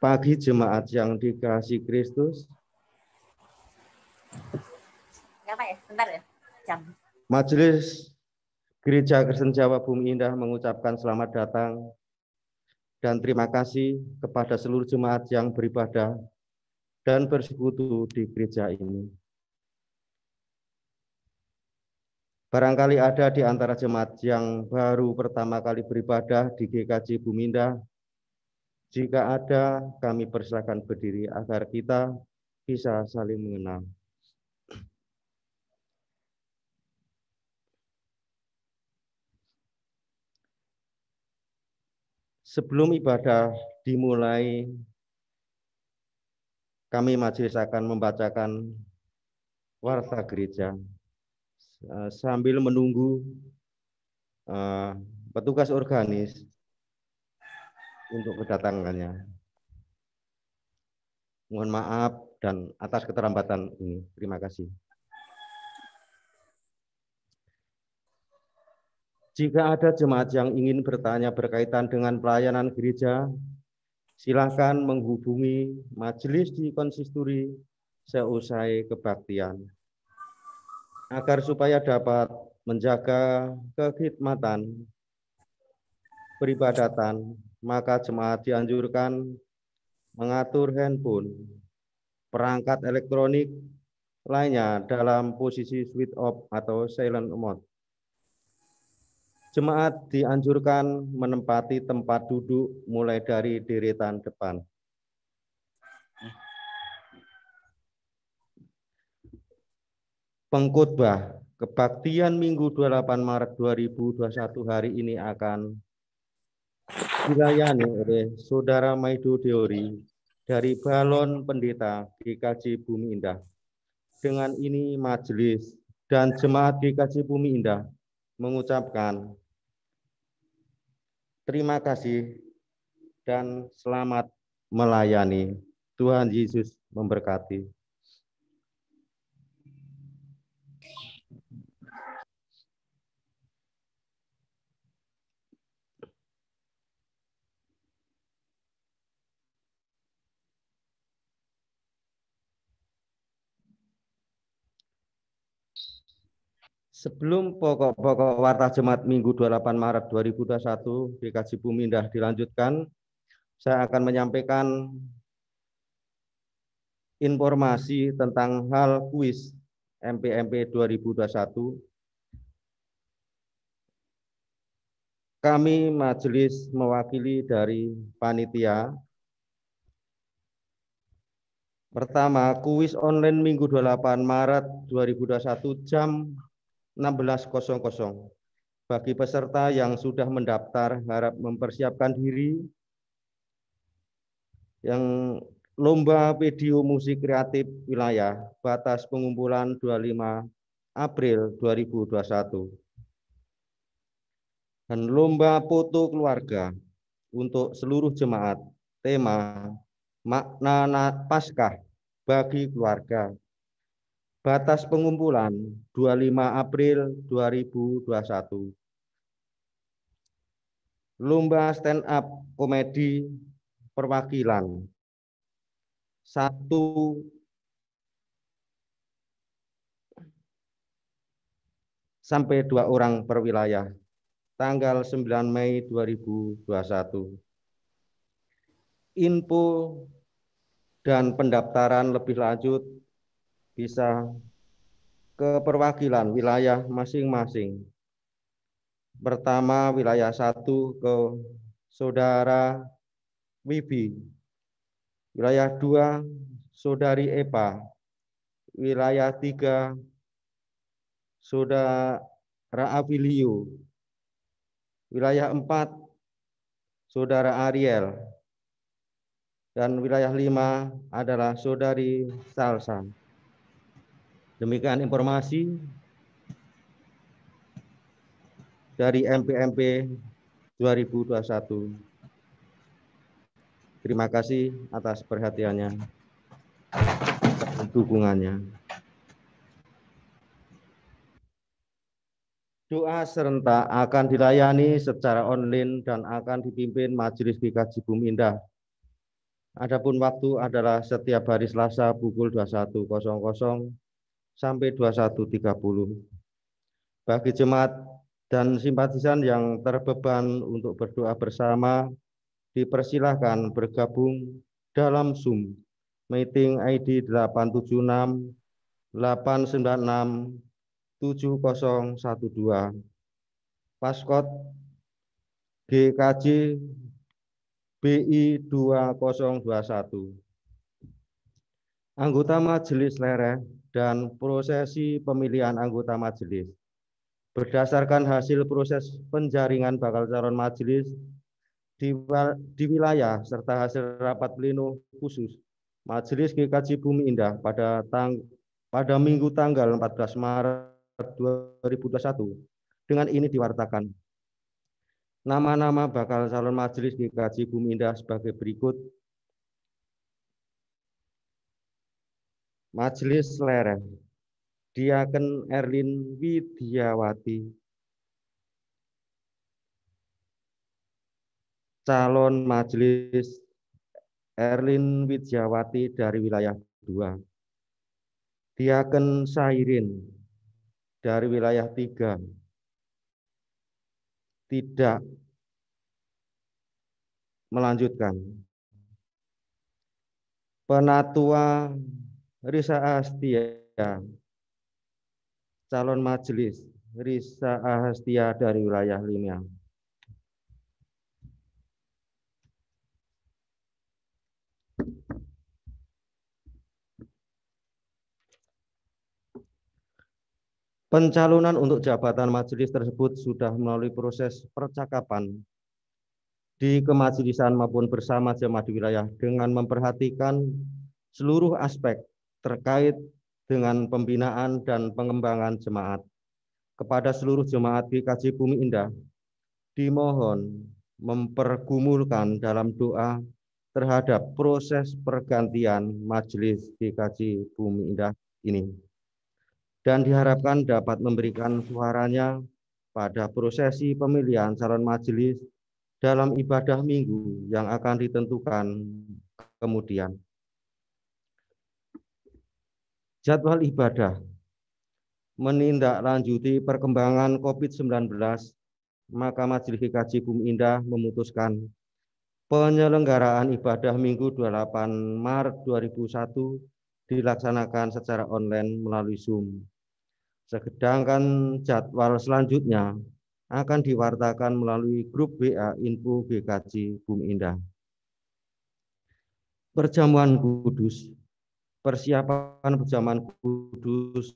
Pagi jemaat yang dikasihi Kristus. Bentar ya. Jam. Majelis Gereja Kristen Jawa Bumi Indah mengucapkan selamat datang dan terima kasih kepada seluruh jemaat yang beribadah dan bersekutu di gereja ini. Barangkali ada di antara jemaat yang baru pertama kali beribadah di GKJ Bumi Indah. Jika ada, kami persilakan berdiri agar kita bisa saling mengenal. Sebelum ibadah dimulai, kami majelis akan membacakan warta gereja sambil menunggu petugas organis untuk kedatangannya. Mohon maaf dan atas keterlambatan ini. Terima kasih. Jika ada jemaat yang ingin bertanya berkaitan dengan pelayanan gereja, silakan menghubungi majelis di konsistori seusai kebaktian. Agar supaya dapat menjaga kekhidmatan peribadatan, maka jemaat dianjurkan mengatur handphone, perangkat elektronik lainnya dalam posisi switch off atau silent mode. Jemaat dianjurkan menempati tempat duduk mulai dari deretan depan. Pengkhotbah kebaktian Minggu 28 Maret 2021 hari ini akan dilayani oleh Saudara Maido Deori dari Balon Pendeta GKJ Bumi Indah. Dengan ini majelis dan jemaat GKJ Bumi Indah mengucapkan terima kasih dan selamat melayani. Tuhan Yesus memberkati. Sebelum pokok-pokok warta jemaat Minggu 28 Maret 2021 GKJ Bumi Indah dilanjutkan, saya akan menyampaikan informasi tentang hal kuis MPMP 2021. Kami majelis mewakili dari panitia. Pertama, kuis online Minggu 28 Maret 2021 jam 16.00. Bagi peserta yang sudah mendaftar harap mempersiapkan diri. Yang lomba video musik kreatif wilayah batas pengumpulan 25 April 2021. Dan lomba foto keluarga untuk seluruh jemaat, tema makna Paskah bagi keluarga. Batas pengumpulan 25 April 2021. Lomba stand up komedi perwakilan 1 sampai 2 orang per wilayah. Tanggal 9 Mei 2021. Info dan pendaftaran lebih lanjut bisa ke perwakilan wilayah masing-masing. Pertama, wilayah 1 ke Saudara Wibi. Wilayah 2, Saudari Epa. Wilayah 3, Saudara Abilio. Wilayah 4, Saudara Ariel. Dan wilayah 5 adalah Saudari Salsa. Demikian informasi dari MPMP 2021. Terima kasih atas perhatiannya dan dukungannya. Doa serentak akan dilayani secara online dan akan dipimpin Majelis GKJ Bumi Indah. Adapun waktu adalah setiap hari Selasa pukul 21.00 sampai 21.30. Bagi jemaat dan simpatisan yang terbeban untuk berdoa bersama, dipersilahkan bergabung dalam Zoom meeting ID 876 896 7012 Paskot GKJ BI 2021. Anggota Majelis Lereh dan prosesi pemilihan anggota majelis. Berdasarkan hasil proses penjaringan bakal calon majelis di wilayah serta hasil rapat pleno khusus Majelis GKJ Bumi Indah pada Minggu tanggal 14 Maret 2021. Dengan ini diwartakan. Nama-nama bakal calon majelis GKJ Bumi Indah sebagai berikut. Majelis Lereh, Diaken Erlin Widiawati, calon majelis Erlin Widiawati dari wilayah 2. Diaken Sairin dari wilayah 3. Tidak melanjutkan. Penatua Risa Astia, calon majelis Risa Astia dari wilayah 5. Pencalonan untuk jabatan majelis tersebut sudah melalui proses percakapan di kemajelisan maupun bersama jemaat di wilayah dengan memperhatikan seluruh aspek terkait dengan pembinaan dan pengembangan jemaat. Kepada seluruh jemaat GKJ Bumi Indah, dimohon mempergumulkan dalam doa terhadap proses pergantian majelis GKJ Bumi Indah ini, dan diharapkan dapat memberikan suaranya pada prosesi pemilihan calon majelis dalam ibadah minggu yang akan ditentukan kemudian. Jadwal ibadah menindaklanjuti perkembangan COVID-19, maka Majelis GKJ Bumi Indah memutuskan penyelenggaraan ibadah Minggu 28 Maret 2001 dilaksanakan secara online melalui Zoom. Sedangkan jadwal selanjutnya akan diwartakan melalui grup WA Info GKJ Bumi Indah. Perjamuan kudus. Persiapan perjamuan kudus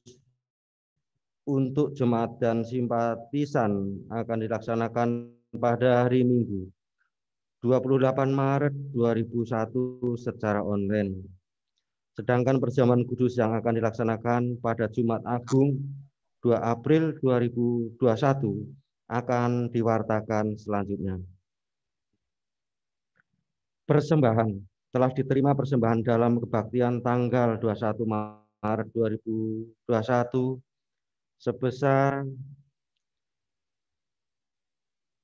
untuk jemaat dan simpatisan akan dilaksanakan pada hari Minggu 28 Maret 2001 secara online. Sedangkan perjamuan kudus yang akan dilaksanakan pada Jumat Agung 2 April 2021 akan diwartakan selanjutnya. Persembahan. Telah diterima persembahan dalam kebaktian tanggal 21 Maret 2021 sebesar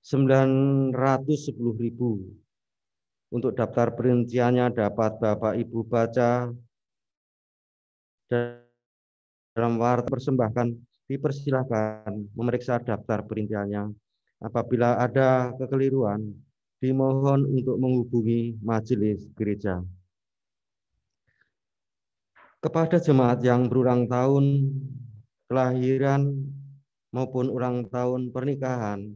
910.000. Untuk daftar perinciannya dapat Bapak Ibu baca dalam warta persembahkan. Dipersilahkan memeriksa daftar perinciannya. Apabila ada kekeliruan, dimohon untuk menghubungi majelis gereja. Kepada jemaat yang berulang tahun kelahiran maupun ulang tahun pernikahan,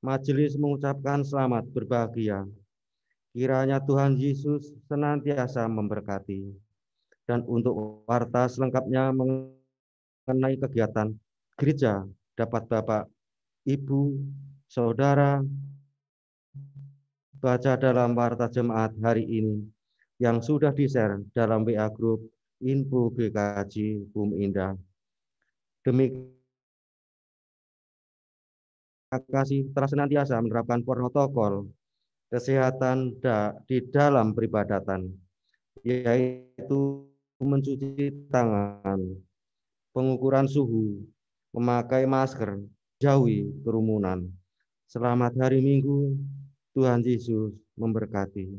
majelis mengucapkan selamat berbahagia. Kiranya Tuhan Yesus senantiasa memberkati. Dan untuk warta selengkapnya mengenai kegiatan gereja dapat Bapak, Ibu, Saudara baca dalam warta jemaat hari ini yang sudah di-share dalam WA Group Info GKJ Bumi Indah. Demikian, terima kasih telah senantiasa menerapkan protokol kesehatan di dalam peribadatan, yaitu mencuci tangan, pengukuran suhu, memakai masker, jauhi kerumunan. Selamat hari Minggu, Tuhan Yesus memberkati.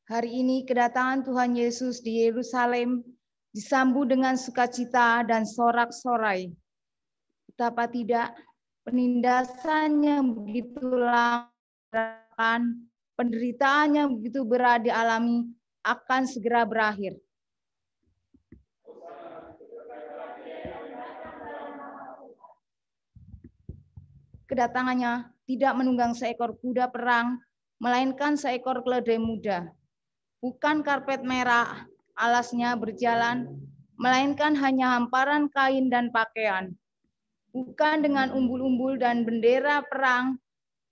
Hari ini kedatangan Tuhan Yesus di Yerusalem disambut dengan sukacita dan sorak-sorai. Betapa tidak, penindasannya begitu lama, penderitaannya begitu berat dialami, akan segera berakhir. Kedatangannya tidak menunggang seekor kuda perang, melainkan seekor keledai muda. Bukan karpet merah, alasnya berjalan, melainkan hanya hamparan kain dan pakaian. Bukan dengan umbul-umbul dan bendera perang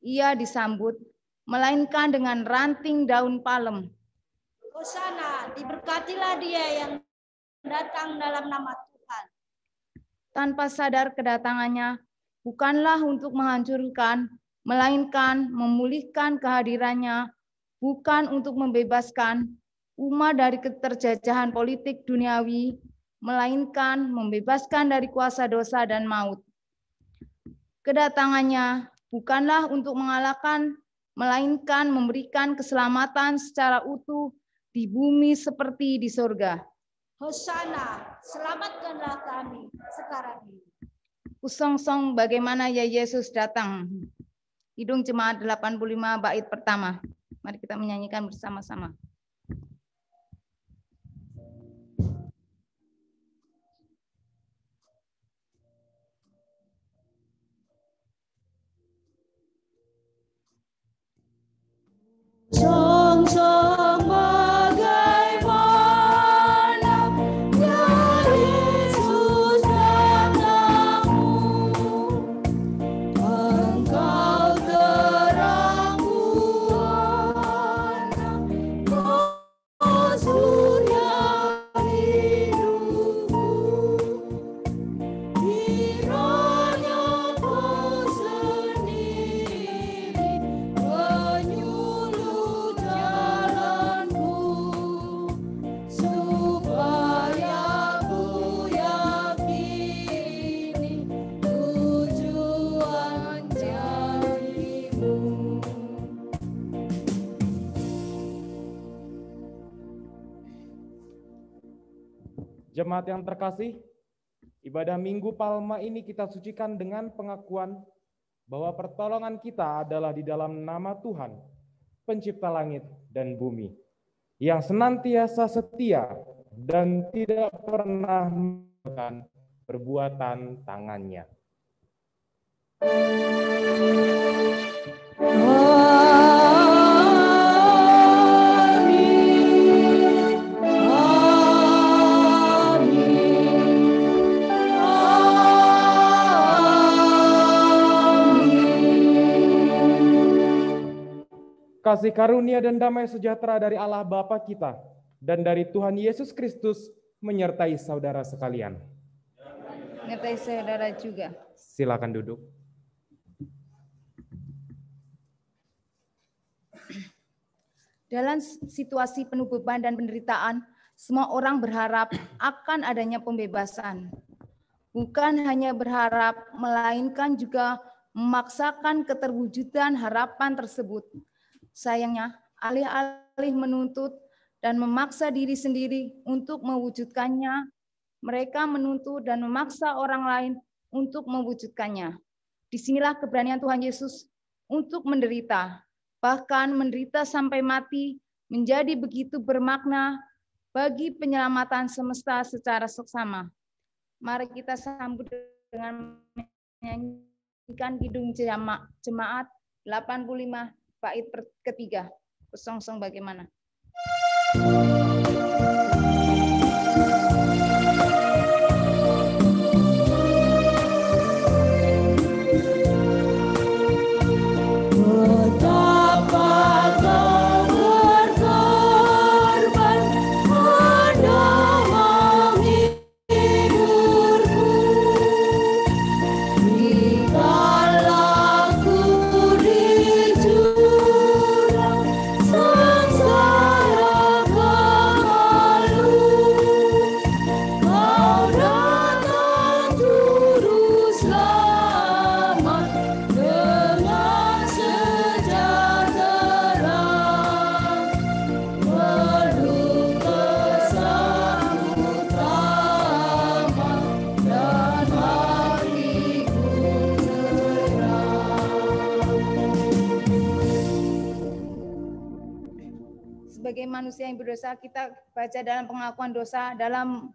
ia disambut, melainkan dengan ranting daun palem. Hosana, diberkatilah dia yang datang dalam nama Tuhan. Tanpa sadar kedatangannya bukanlah untuk menghancurkan, melainkan memulihkan kehadirannya, bukan untuk membebaskan umat dari keterjajahan politik duniawi, melainkan membebaskan dari kuasa dosa dan maut. Kedatangannya bukanlah untuk mengalahkan, melainkan memberikan keselamatan secara utuh di bumi seperti di surga. Hosana, selamatkanlah kami sekarang ini. Kusongsong bagaimana ya Yesus datang. Kidung Jemaat 85 bait pertama. Mari kita menyanyikan bersama-sama. Song-song bagaimana ya Yesus datangmu, Engkau terang buana, oh surya hidupku, kiranya kau sendiri penyuluh jalanku, supaya ku yakini tujuan janjimu. Jemaat yang terkasih, ibadah Minggu Palma ini kita sucikan dengan pengakuan bahwa pertolongan kita adalah di dalam nama Tuhan, pencipta langit dan bumi, yang senantiasa setia dan tidak pernah melakukan perbuatan tangannya. Kasih karunia dan damai sejahtera dari Allah Bapa kita dan dari Tuhan Yesus Kristus menyertai saudara sekalian. Menyertai saudara juga. Silakan duduk. Dalam situasi penuh beban dan penderitaan, semua orang berharap akan adanya pembebasan. Bukan hanya berharap, melainkan juga memaksakan keterwujudan harapan tersebut. Sayangnya, alih-alih menuntut dan memaksa diri sendiri untuk mewujudkannya, mereka menuntut dan memaksa orang lain untuk mewujudkannya. Disinilah keberanian Tuhan Yesus untuk menderita, bahkan menderita sampai mati, menjadi begitu bermakna bagi penyelamatan semesta secara seksama. Mari kita sambut dengan menyanyikan Kidung Jemaat 85 bait ketiga. Kusongsong bagaimana? Sebagai manusia yang berdosa, kita baca dalam pengakuan dosa dalam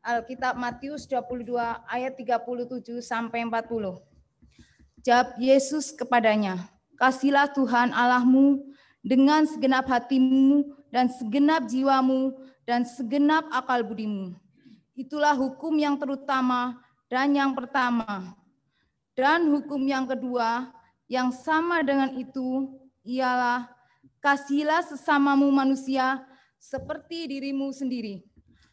Alkitab Matius 22 ayat 37 sampai 40. Jawab Yesus kepadanya, "Kasihilah Tuhan Allahmu dengan segenap hatimu dan segenap jiwamu dan segenap akal budimu. Itulah hukum yang terutama dan yang pertama. Dan hukum yang kedua yang sama dengan itu ialah kasihilah sesamamu manusia seperti dirimu sendiri.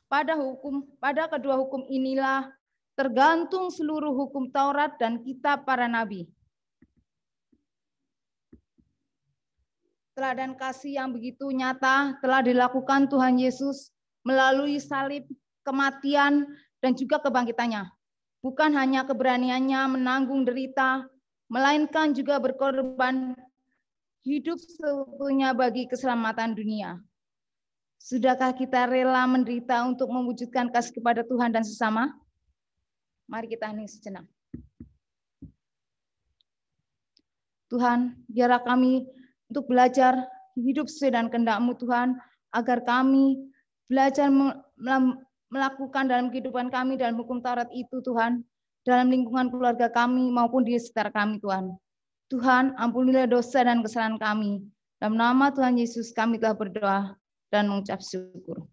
Pada kedua hukum inilah tergantung seluruh hukum Taurat dan kitab para nabi." Teladan kasih yang begitu nyata telah dilakukan Tuhan Yesus melalui salib, kematian, dan juga kebangkitannya. Bukan hanya keberaniannya menanggung derita, melainkan juga berkorban hidup seutuhnya bagi keselamatan dunia. Sudahkah kita rela menderita untuk mewujudkan kasih kepada Tuhan dan sesama? Mari kita hening sejenak. Tuhan, biarlah kami untuk belajar hidup sesuai dengan kehendak-Mu Tuhan, agar kami belajar melakukan dalam kehidupan kami dalam hukum Taurat itu Tuhan, dalam lingkungan keluarga kami maupun di sekitar kami Tuhan. Tuhan, ampunilah dosa dan kesalahan kami. Dalam nama Tuhan Yesus kami telah berdoa dan mengucap syukur.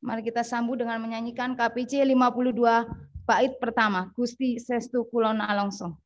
Mari kita sambut dengan menyanyikan KPJ 52 bait pertama, Gusti Sestu Kulon Alongso.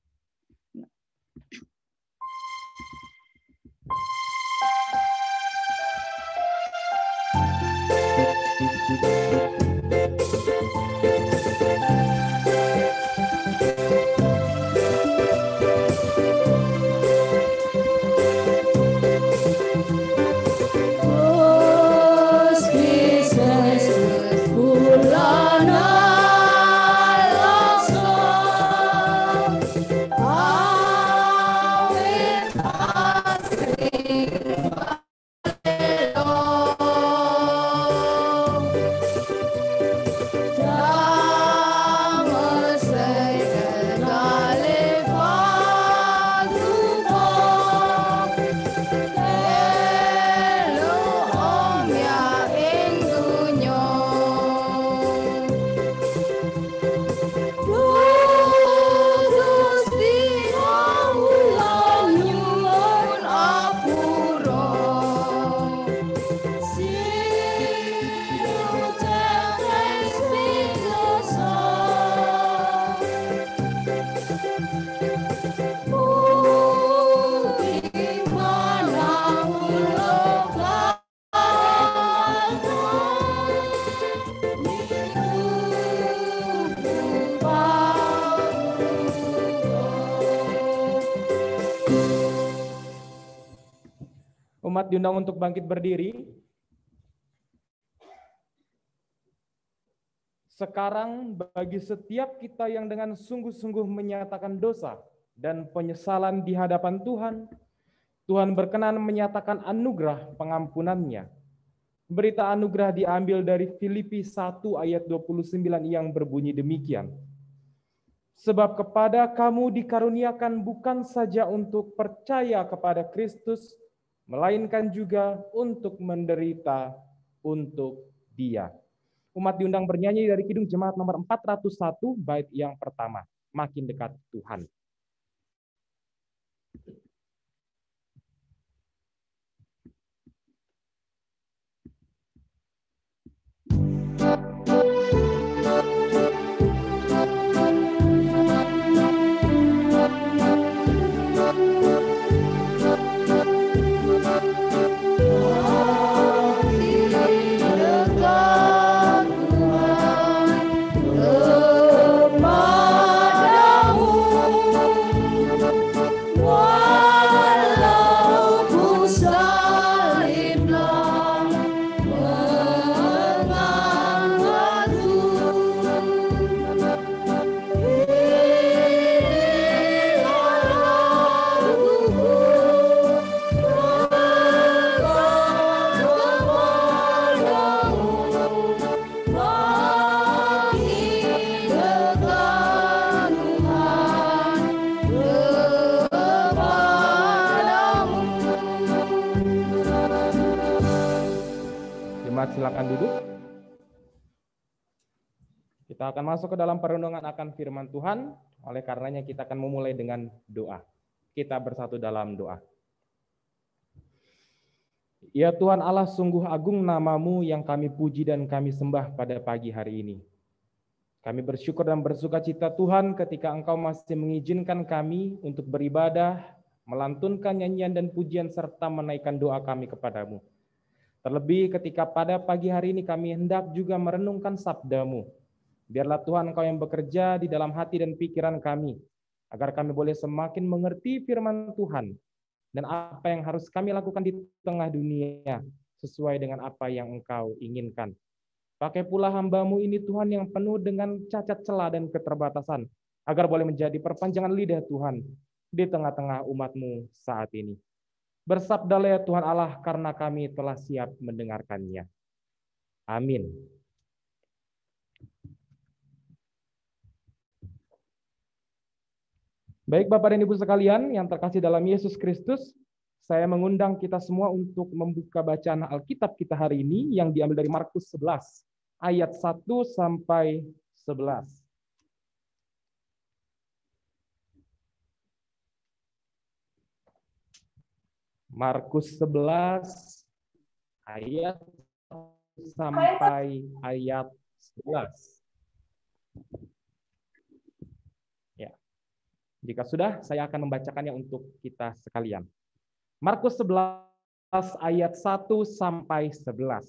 Umat diundang untuk bangkit berdiri. Sekarang bagi setiap kita yang dengan sungguh-sungguh menyatakan dosa dan penyesalan di hadapan Tuhan, Tuhan berkenan menyatakan anugerah pengampunannya. Berita anugerah diambil dari Filipi 1 ayat 29 yang berbunyi demikian. Sebab kepada kamu dikaruniakan bukan saja untuk percaya kepada Kristus, melainkan juga untuk menderita untuk Dia. Umat diundang bernyanyi dari Kidung Jemaat nomor 401, bait yang pertama, Makin Dekat Tuhan. Silakan duduk. Kita Kita akan masuk ke dalam perenungan akan firman Tuhan. Oleh karenanya kita akan memulai dengan doa. Kita bersatu dalam doa. Ya Tuhan Allah, sungguh agung nama-Mu yang kami puji dan kami sembah pada pagi hari ini. Kami bersyukur dan bersukacita Tuhan ketika Engkau masih mengizinkan kami untuk beribadah, melantunkan nyanyian dan pujian serta menaikkan doa kami kepadamu. Terlebih ketika pada pagi hari ini kami hendak juga merenungkan sabda-Mu. Biarlah Tuhan Engkau yang bekerja di dalam hati dan pikiran kami, agar kami boleh semakin mengerti firman Tuhan dan apa yang harus kami lakukan di tengah dunia sesuai dengan apa yang Engkau inginkan. Pakai pula hamba-Mu ini Tuhan yang penuh dengan cacat celah dan keterbatasan, agar boleh menjadi perpanjangan lidah Tuhan di tengah-tengah umat-Mu saat ini. Bersabdalah ya Tuhan Allah, karena kami telah siap mendengarkannya. Amin. Baik Bapak dan Ibu sekalian yang terkasih dalam Yesus Kristus, saya mengundang kita semua untuk membuka bacaan Alkitab kita hari ini yang diambil dari Markus 11, ayat 1 sampai 11. Markus 11, ayat 1 sampai ayat 11. Jika sudah, saya akan membacakannya untuk kita sekalian. Markus 11 ayat 1 sampai 11.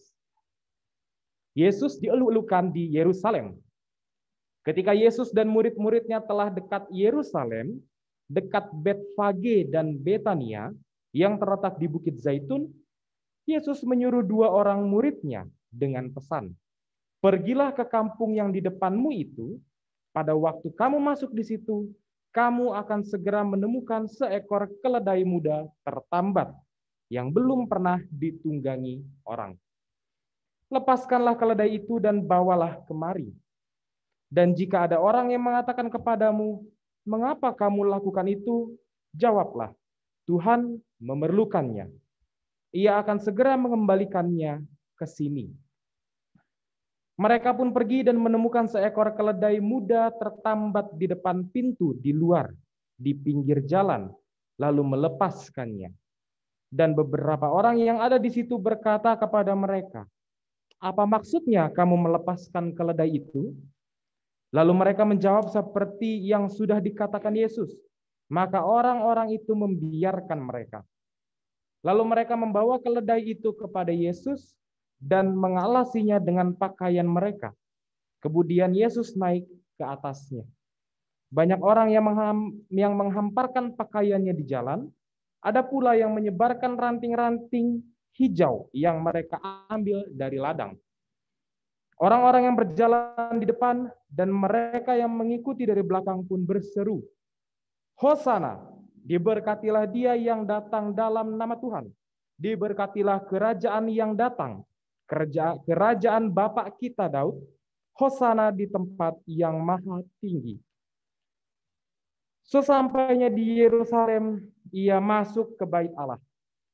Yesus dieluk-elukan di Yerusalem. Ketika Yesus dan murid-muridnya telah dekat Yerusalem, dekat Betfage dan Betania yang terletak di Bukit Zaitun, Yesus menyuruh 2 orang muridnya dengan pesan, "Pergilah ke kampung yang di depanmu itu, pada waktu kamu masuk di situ, kamu akan segera menemukan seekor keledai muda tertambat yang belum pernah ditunggangi orang. Lepaskanlah keledai itu dan bawalah kemari. Dan jika ada orang yang mengatakan kepadamu, 'Mengapa kamu lakukan itu?' jawablah, 'Tuhan memerlukannya. Ia akan segera mengembalikannya ke sini.' Mereka pun pergi dan menemukan seekor keledai muda tertambat di depan pintu di luar, di pinggir jalan, lalu melepaskannya. Dan beberapa orang yang ada di situ berkata kepada mereka, 'Apa maksudnya kamu melepaskan keledai itu?' Lalu mereka menjawab seperti yang sudah dikatakan Yesus. Maka orang-orang itu membiarkan mereka. Lalu mereka membawa keledai itu kepada Yesus dan mengalasinya dengan pakaian mereka. Kemudian Yesus naik ke atasnya. Banyak orang yang menghamparkan pakaiannya di jalan, ada pula yang menyebarkan ranting-ranting hijau yang mereka ambil dari ladang. Orang-orang yang berjalan di depan dan mereka yang mengikuti dari belakang pun berseru, 'Hosana, diberkatilah dia yang datang dalam nama Tuhan. Diberkatilah kerajaan yang datang. Kerajaan Bapa kita Daud, Hosana di tempat yang maha tinggi.' Sesampainya di Yerusalem, ia masuk ke bait Allah.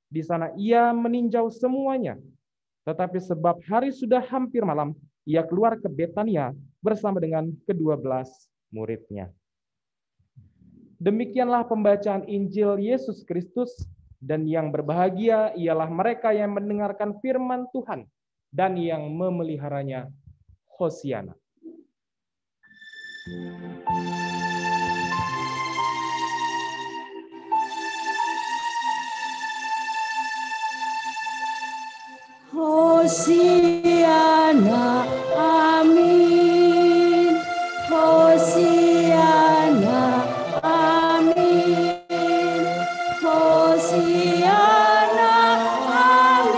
Di sana ia meninjau semuanya. Tetapi sebab hari sudah hampir malam, ia keluar ke Betania bersama dengan ke-12 muridnya." Demikianlah pembacaan Injil Yesus Kristus, dan yang berbahagia ialah mereka yang mendengarkan firman Tuhan dan yang memeliharanya. Hosiana. Hosiana, amin. Hosiana, amin. Hosiana, amin. Hosiana, amin.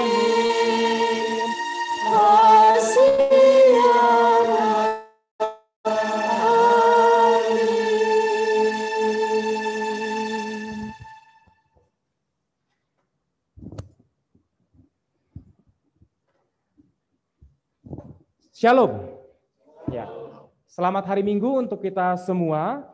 Shalom. Ya. Selamat hari Minggu untuk kita semua,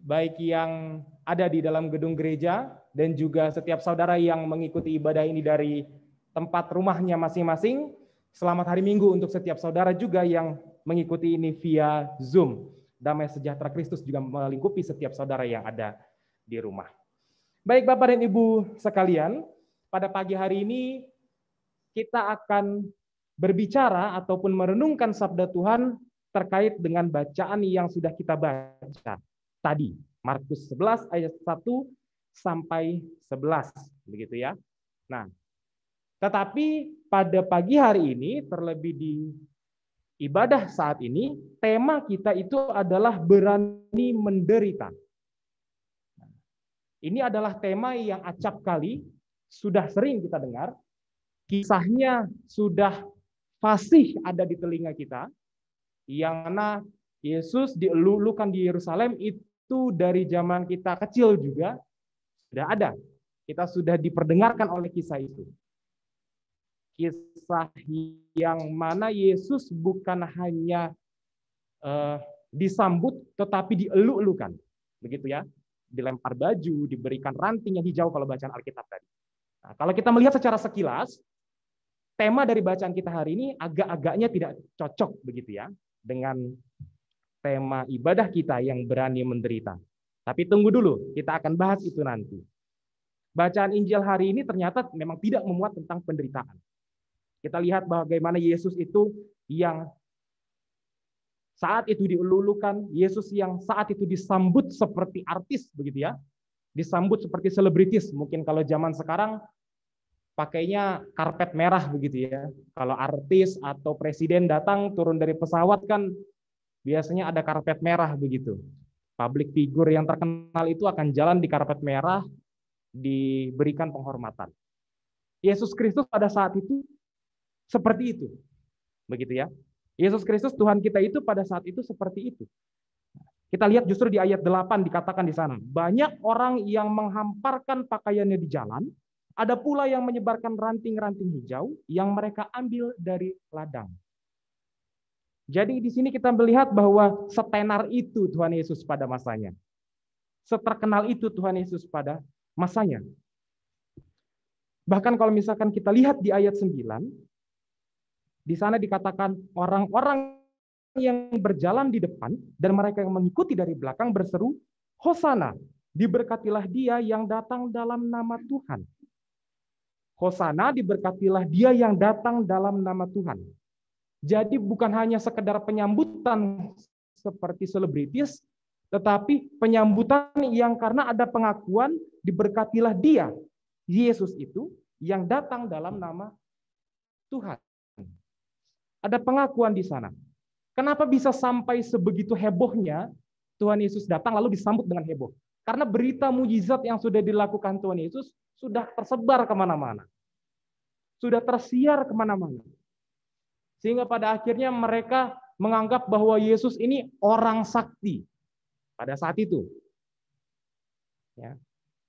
baik yang ada di dalam gedung gereja dan juga setiap saudara yang mengikuti ibadah ini dari tempat rumahnya masing-masing. Selamat hari Minggu untuk setiap saudara juga yang mengikuti ini via Zoom. Damai sejahtera Kristus juga melingkupi setiap saudara yang ada di rumah. Baik Bapak dan Ibu sekalian, pada pagi hari ini kita akan berbicara ataupun merenungkan sabda Tuhan terkait dengan bacaan yang sudah kita baca tadi. Markus 11 ayat 1 sampai 11. Begitu ya. Nah, tetapi pada pagi hari ini, terlebih di ibadah saat ini, tema kita itu adalah berani menderita. Ini adalah tema yang acap kali sudah sering kita dengar, kisahnya sudah fasih ada di telinga kita, yang mana Yesus dielulukan di Yerusalem itu dari zaman kita kecil juga sudah ada. Kita sudah diperdengarkan oleh kisah itu. Kisah yang mana Yesus bukan hanya disambut, tetapi dieluk-elukan. Begitu ya. Dilempar baju, diberikan ranting yang hijau kalau bacaan Alkitab tadi. Nah, kalau kita melihat secara sekilas, tema dari bacaan kita hari ini agak-agaknya tidak cocok begitu ya dengan tema ibadah kita yang berani menderita. Tapi tunggu dulu, kita akan bahas itu nanti. Bacaan Injil hari ini ternyata memang tidak memuat tentang penderitaan. Kita lihat bagaimana Yesus itu yang saat itu dielulukan, Yesus yang saat itu disambut seperti artis begitu ya. Disambut seperti selebritis. Mungkin kalau zaman sekarang pakainya karpet merah begitu ya. Kalau artis atau presiden datang turun dari pesawat kan biasanya ada karpet merah begitu. Public figure yang terkenal itu akan jalan di karpet merah, diberikan penghormatan. Yesus Kristus pada saat itu seperti itu. Begitu ya. Yesus Kristus Tuhan kita itu pada saat itu seperti itu. Kita lihat justru di ayat 8 dikatakan di sana, banyak orang yang menghamparkan pakaiannya di jalan, ada pula yang menyebarkan ranting-ranting hijau yang mereka ambil dari ladang. Jadi di sini kita melihat bahwa setenar itu Tuhan Yesus pada masanya. Seterkenal itu Tuhan Yesus pada masanya. Bahkan kalau misalkan kita lihat di ayat 9, di sana dikatakan orang-orang yang berjalan di depan dan mereka yang mengikuti dari belakang berseru, Hosana, diberkatilah dia yang datang dalam nama Tuhan. Hosana, diberkatilah dia yang datang dalam nama Tuhan. Jadi bukan hanya sekedar penyambutan seperti selebritis, tetapi penyambutan yang karena ada pengakuan diberkatilah dia, Yesus itu, yang datang dalam nama Tuhan. Ada pengakuan di sana. Kenapa bisa sampai sebegitu hebohnya Tuhan Yesus datang lalu disambut dengan heboh? Karena berita mujizat yang sudah dilakukan Tuhan Yesus sudah tersebar kemana-mana. Sudah tersiar kemana-mana. Sehingga pada akhirnya mereka menganggap bahwa Yesus ini orang sakti. Pada saat itu. Ya.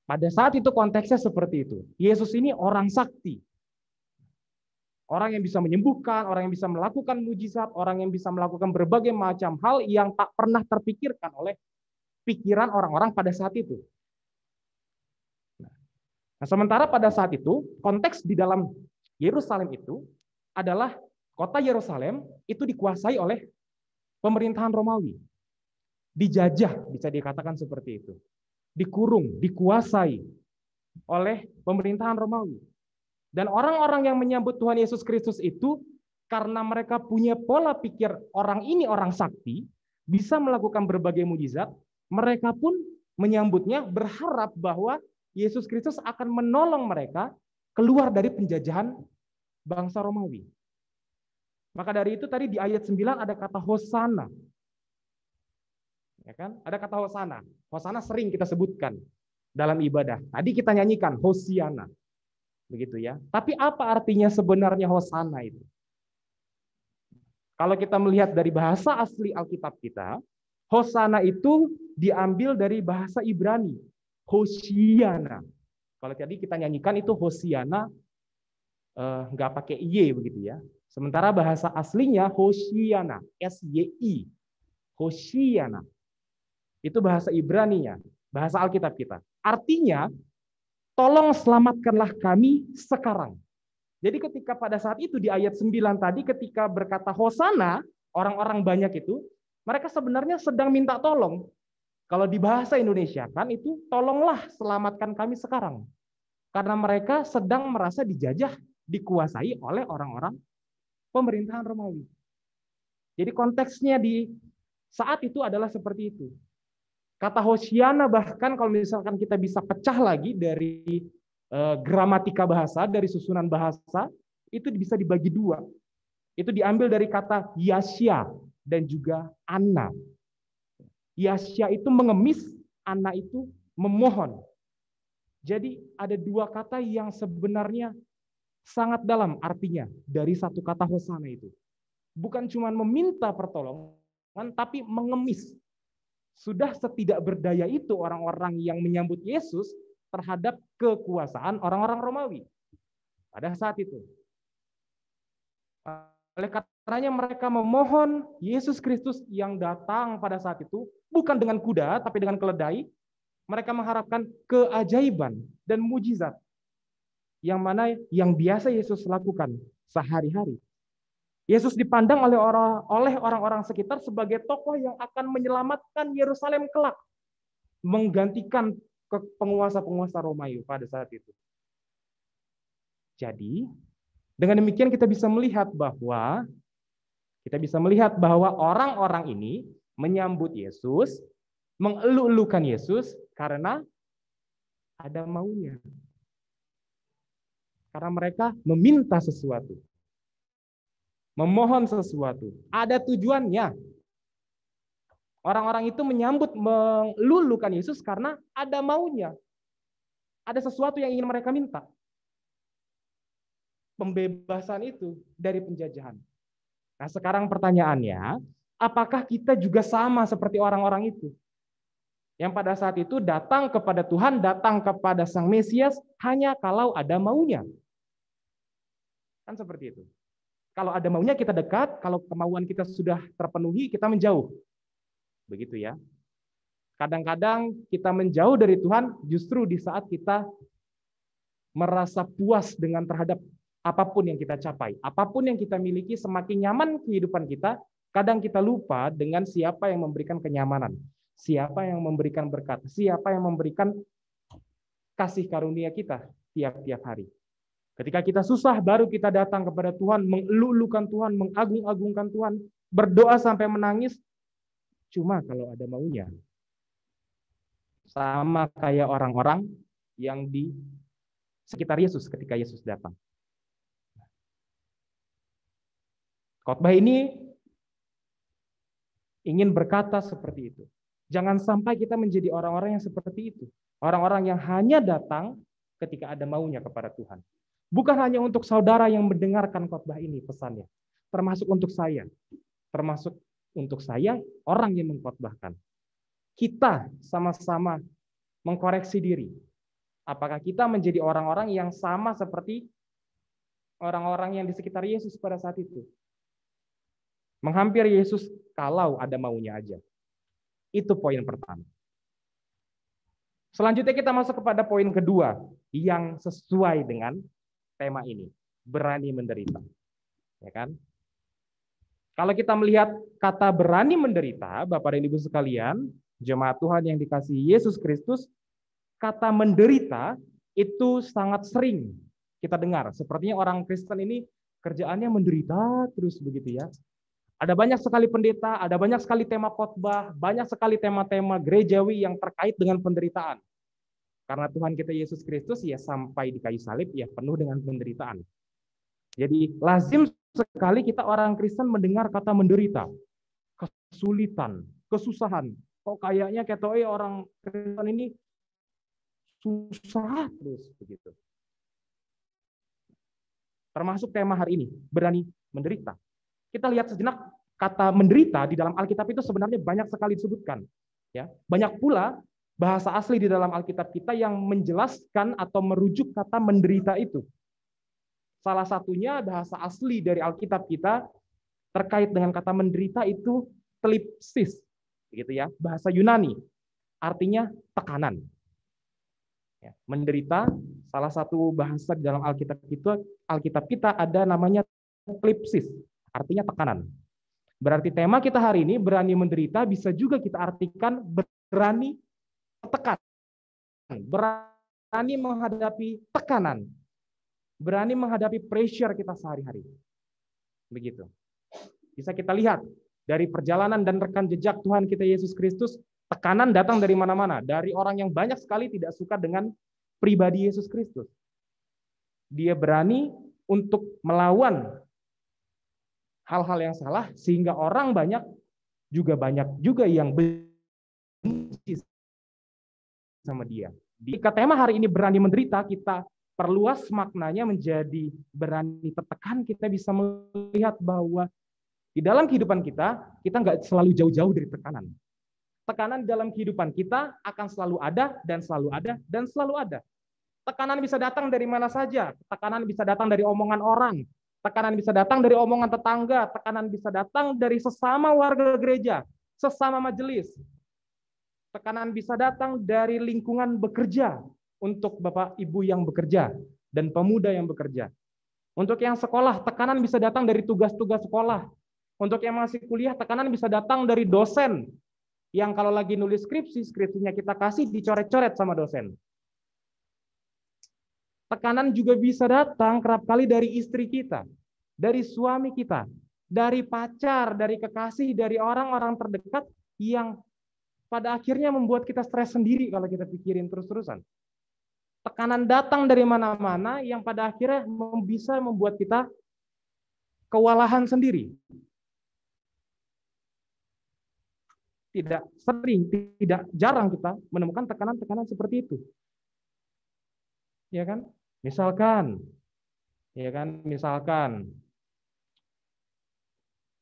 Pada saat itu konteksnya seperti itu. Yesus ini orang sakti. Orang yang bisa menyembuhkan, orang yang bisa melakukan mujizat, orang yang bisa melakukan berbagai macam hal yang tak pernah terpikirkan oleh pikiran orang-orang pada saat itu. Nah, sementara pada saat itu, konteks di dalam Yerusalem itu adalah kota Yerusalem itu dikuasai oleh pemerintahan Romawi. Dijajah, bisa dikatakan seperti itu. Dikurung, dikuasai oleh pemerintahan Romawi. Dan orang-orang yang menyambut Tuhan Yesus Kristus itu, karena mereka punya pola pikir orang ini orang sakti, bisa melakukan berbagai mujizat, mereka pun menyambutnya berharap bahwa Yesus Kristus akan menolong mereka keluar dari penjajahan bangsa Romawi. Maka dari itu tadi di ayat 9 ada kata Hosana. Ya kan? Ada kata Hosana. Hosana sering kita sebutkan dalam ibadah. Tadi kita nyanyikan Hosiana. Begitu ya. Tapi apa artinya sebenarnya Hosana itu? Kalau kita melihat dari bahasa asli Alkitab kita, Hosana itu diambil dari bahasa Ibrani, Hosiana. Kalau tadi kita nyanyikan itu Hosiana, nggak pakai y begitu ya. Sementara bahasa aslinya Hosiana, S-Y-I, Hosiana. Itu bahasa Ibraninya, bahasa Alkitab kita. Artinya, tolong selamatkanlah kami sekarang. Jadi ketika pada saat itu di ayat 9 tadi ketika berkata Hosana, orang-orang banyak itu, mereka sebenarnya sedang minta tolong. Kalau di bahasa Indonesia kan itu, tolonglah selamatkan kami sekarang. Karena mereka sedang merasa dijajah, dikuasai oleh orang-orang pemerintahan Romawi. Jadi konteksnya di saat itu adalah seperti itu. Kata Hosiana bahkan kalau misalkan kita bisa pecah lagi dari gramatika bahasa, dari susunan bahasa, itu bisa dibagi dua. Itu diambil dari kata Yasya dan juga Anna. Yasya itu mengemis, Anna itu memohon. Jadi ada dua kata yang sebenarnya sangat dalam artinya dari satu kata Hosana itu. Bukan cuma meminta pertolongan, tapi mengemis. Sudah setidak berdaya itu orang-orang yang menyambut Yesus terhadap kekuasaan orang-orang Romawi pada saat itu. Oleh karenanya mereka memohon Yesus Kristus yang datang pada saat itu, bukan dengan kuda, tapi dengan keledai. Mereka mengharapkan keajaiban dan mujizat yang mana yang biasa Yesus lakukan sehari-hari. Yesus dipandang oleh orang-orang sekitar sebagai tokoh yang akan menyelamatkan Yerusalem kelak, menggantikan penguasa-penguasa Romawi pada saat itu. Jadi, dengan demikian kita bisa melihat bahwa orang-orang ini menyambut Yesus, mengeluh-elukan Yesus karena ada maunya. Karena mereka meminta sesuatu. Memohon sesuatu. Ada tujuannya. Orang-orang itu menyambut, melulukan Yesus karena ada maunya. Ada sesuatu yang ingin mereka minta. Pembebasan itu dari penjajahan. Nah, sekarang pertanyaannya, apakah kita juga sama seperti orang-orang itu? Yang pada saat itu datang kepada Tuhan, datang kepada Sang Mesias hanya kalau ada maunya. Kan seperti itu. Kalau ada maunya kita dekat, kalau kemauan kita sudah terpenuhi, kita menjauh. Begitu ya. Kadang-kadang kita menjauh dari Tuhan justru di saat kita merasa puas dengan terhadap apapun yang kita capai. Apapun yang kita miliki, semakin nyaman kehidupan kita, kadang kita lupa dengan siapa yang memberikan kenyamanan. Siapa yang memberikan berkat. Siapa yang memberikan kasih karunia kita tiap-tiap hari. Ketika kita susah, baru kita datang kepada Tuhan, mengeluh-elukan Tuhan, mengagung-agungkan Tuhan, berdoa sampai menangis, cuma kalau ada maunya. Sama kayak orang-orang yang di sekitar Yesus ketika Yesus datang. Khotbah ini ingin berkata seperti itu. Jangan sampai kita menjadi orang-orang yang seperti itu. Orang-orang yang hanya datang ketika ada maunya kepada Tuhan. Bukan hanya untuk saudara yang mendengarkan khotbah ini pesannya, termasuk untuk saya, orang yang mengkhotbahkan. Kita sama-sama mengkoreksi diri. Apakah kita menjadi orang-orang yang sama seperti orang-orang yang di sekitar Yesus pada saat itu? Menghampiri Yesus kalau ada maunya aja. Itu poin pertama. Selanjutnya kita masuk kepada poin kedua yang sesuai dengan tema ini, berani menderita. Ya kan? Kalau kita melihat kata berani menderita, Bapak dan Ibu sekalian, jemaat Tuhan yang dikasihi Yesus Kristus, kata menderita itu sangat sering kita dengar. Sepertinya orang Kristen ini kerjaannya menderita terus begitu ya. Ada banyak sekali pendeta, ada banyak sekali tema khotbah, banyak sekali tema-tema gerejawi yang terkait dengan penderitaan. Karena Tuhan kita Yesus Kristus ya sampai di kayu salib ya penuh dengan penderitaan. Jadi lazim sekali kita orang Kristen mendengar kata menderita, kesulitan, kesusahan. Kok kayaknya ketoi orang Kristen ini susah terus begitu. Termasuk tema hari ini, berani menderita. Kita lihat sejenak kata menderita di dalam Alkitab itu sebenarnya banyak sekali disebutkan. Ya, banyak pula bahasa asli di dalam Alkitab kita yang menjelaskan atau merujuk kata menderita itu. Salah satunya bahasa asli dari Alkitab kita terkait dengan kata menderita itu thlipsis, begitu ya, bahasa Yunani, artinya tekanan. Ya, menderita, salah satu bahasa di dalam Alkitab kita ada namanya thlipsis, artinya tekanan. Berarti tema kita hari ini, berani menderita, bisa juga kita artikan berani tertekan. Berani menghadapi tekanan. Berani menghadapi pressure kita sehari-hari. Begitu. Bisa kita lihat dari perjalanan dan rekam jejak Tuhan kita Yesus Kristus, tekanan datang dari mana-mana. Dari orang yang banyak sekali tidak suka dengan pribadi Yesus Kristus. Dia berani untuk melawan hal-hal yang salah, sehingga orang banyak juga yang benci sama dia. Jika tema hari ini berani menderita, kita perluas maknanya menjadi berani tertekan. Kita bisa melihat bahwa di dalam kehidupan kita nggak selalu jauh-jauh dari tekanan. Tekanan dalam kehidupan kita akan selalu ada dan selalu ada dan selalu ada. Tekanan bisa datang dari mana saja. Tekanan bisa datang dari omongan orang. Tekanan bisa datang dari omongan tetangga. Tekanan bisa datang dari sesama warga gereja, sesama majelis. Tekanan bisa datang dari lingkungan bekerja untuk Bapak Ibu yang bekerja dan pemuda yang bekerja. Untuk yang sekolah, tekanan bisa datang dari tugas-tugas sekolah. Untuk yang masih kuliah, tekanan bisa datang dari dosen. Yang kalau lagi nulis skripsinya kita kasih dicoret-coret sama dosen. Tekanan juga bisa datang kerap kali dari istri kita, dari suami kita, dari pacar, dari kekasih, dari orang-orang terdekat yang pada akhirnya membuat kita stres sendiri kalau kita pikirin terus-terusan. Tekanan datang dari mana-mana yang pada akhirnya bisa membuat kita kewalahan sendiri. Tidak jarang kita menemukan tekanan-tekanan seperti itu. Ya kan? Misalkan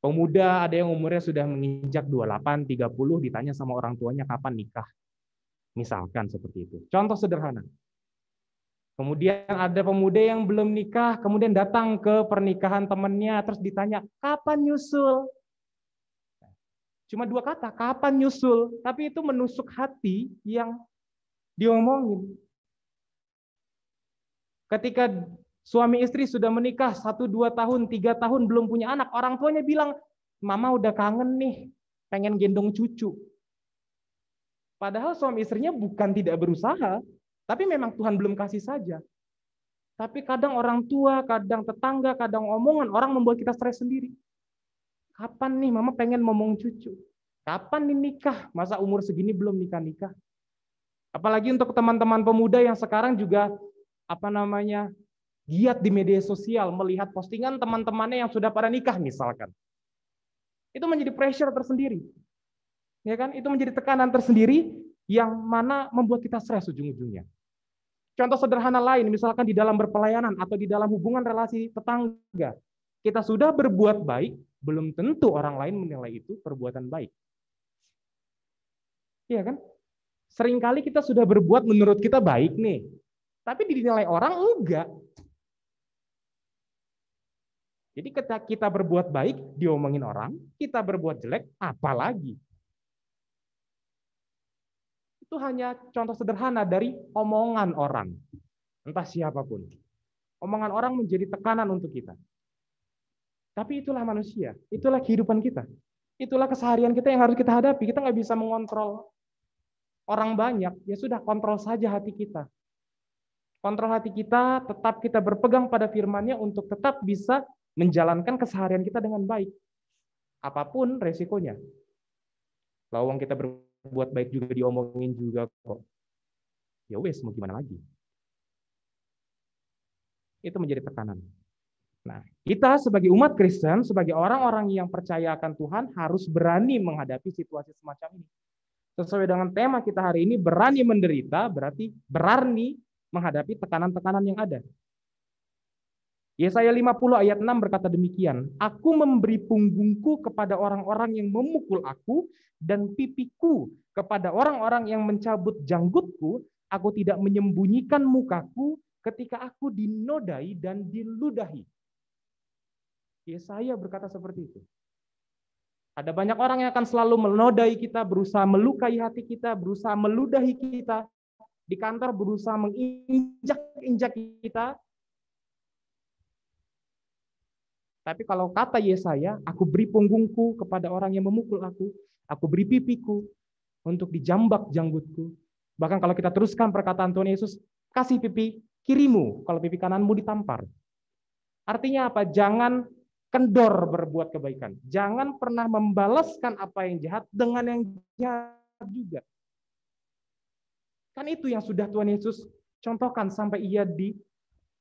pemuda ada yang umurnya sudah menginjak 28, 30, ditanya sama orang tuanya kapan nikah. Misalkan seperti itu. Contoh sederhana. Kemudian ada pemuda yang belum nikah, kemudian datang ke pernikahan temannya, terus ditanya, kapan nyusul? Cuma 2 kata, kapan nyusul? Tapi itu menusuk hati yang diomongin. Ketika suami istri sudah menikah 1, 2 tahun, 3 tahun belum punya anak, orang tuanya bilang, mama udah kangen nih, pengen gendong cucu. Padahal suami istrinya bukan tidak berusaha, tapi memang Tuhan belum kasih saja. Tapi kadang orang tua, kadang tetangga, kadang omongan orang membuat kita stres sendiri. Kapan nih mama pengen ngomong cucu? Kapan nih nikah? Masa umur segini belum nikah-nikah? Apalagi untuk teman-teman pemuda yang sekarang juga giat di media sosial, melihat postingan teman-temannya yang sudah pada nikah misalkan. Itu menjadi pressure tersendiri. Ya kan? Itu menjadi tekanan tersendiri yang mana membuat kita stres ujung-ujungnya. Contoh sederhana lain, misalkan di dalam berpelayanan atau di dalam hubungan relasi tetangga. Kita sudah berbuat baik, belum tentu orang lain menilai itu perbuatan baik. Iya kan? Seringkali kita sudah berbuat menurut kita baik nih, tapi dinilai orang enggak. Jadi ketika kita berbuat baik, diomongin orang, kita berbuat jelek, apalagi. Itu hanya contoh sederhana dari omongan orang. Entah siapapun. Omongan orang menjadi tekanan untuk kita. Tapi itulah manusia, itulah kehidupan kita. Itulah keseharian kita yang harus kita hadapi. Kita nggak bisa mengontrol orang banyak, ya sudah kontrol saja hati kita. Kontrol hati kita, tetap kita berpegang pada firman-Nya untuk tetap bisa menjalankan keseharian kita dengan baik. Apapun resikonya. Lawang kita berbuat baik juga diomongin juga kok. Ya wes, mau gimana lagi. Itu menjadi tekanan. Nah, kita sebagai umat Kristen, sebagai orang-orang yang percaya akan Tuhan, harus berani menghadapi situasi semacam ini. Sesuai dengan tema kita hari ini, berani menderita, berarti berani menghadapi tekanan-tekanan yang ada. Yesaya 50 ayat 6 berkata demikian, aku memberi punggungku kepada orang-orang yang memukul aku, dan pipiku kepada orang-orang yang mencabut janggutku, aku tidak menyembunyikan mukaku ketika aku dinodai dan diludahi. Yesaya berkata seperti itu. Ada banyak orang yang akan selalu menodai kita, berusaha melukai hati kita, berusaha meludahi kita, di kantor berusaha menginjak-injak kita. Tapi kalau kata Yesaya, aku beri punggungku kepada orang yang memukul aku beri pipiku untuk dijambak janggutku. Bahkan kalau kita teruskan perkataan Tuhan Yesus, kasih pipi kirimu, kalau pipi kananmu ditampar. Artinya apa? Jangan kendor berbuat kebaikan. Jangan pernah membalaskan apa yang jahat dengan yang jahat juga. Kan itu yang sudah Tuhan Yesus contohkan sampai ia di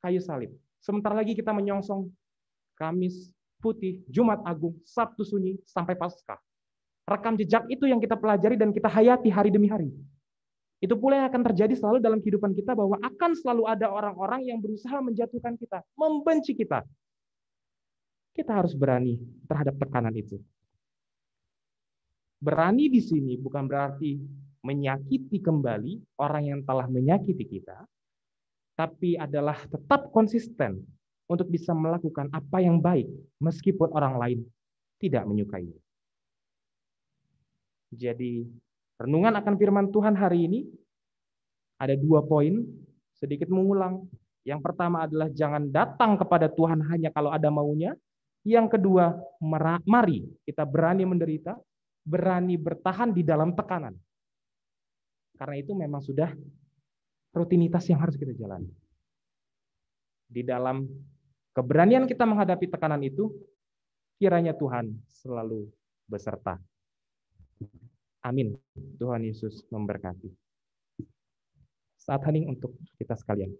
kayu salib. Sebentar lagi kita menyongsong Kamis Putih, Jumat Agung, Sabtu Sunyi, sampai Paskah. Rekam jejak itu yang kita pelajari dan kita hayati hari demi hari. Itu pula yang akan terjadi selalu dalam kehidupan kita, bahwa akan selalu ada orang-orang yang berusaha menjatuhkan kita, membenci kita. Kita harus berani terhadap tekanan itu. Berani di sini bukan berarti menyakiti kembali orang yang telah menyakiti kita, tapi adalah tetap konsisten untuk bisa melakukan apa yang baik meskipun orang lain tidak menyukainya. Jadi, renungan akan firman Tuhan hari ini ada 2 poin, sedikit mengulang. Yang pertama adalah jangan datang kepada Tuhan hanya kalau ada maunya. Yang kedua, mari kita berani menderita, berani bertahan di dalam tekanan. Karena itu memang sudah rutinitas yang harus kita jalani. Di dalam keberanian kita menghadapi tekanan itu, kiranya Tuhan selalu beserta. Amin. Tuhan Yesus memberkati. Saat hening untuk kita sekalian.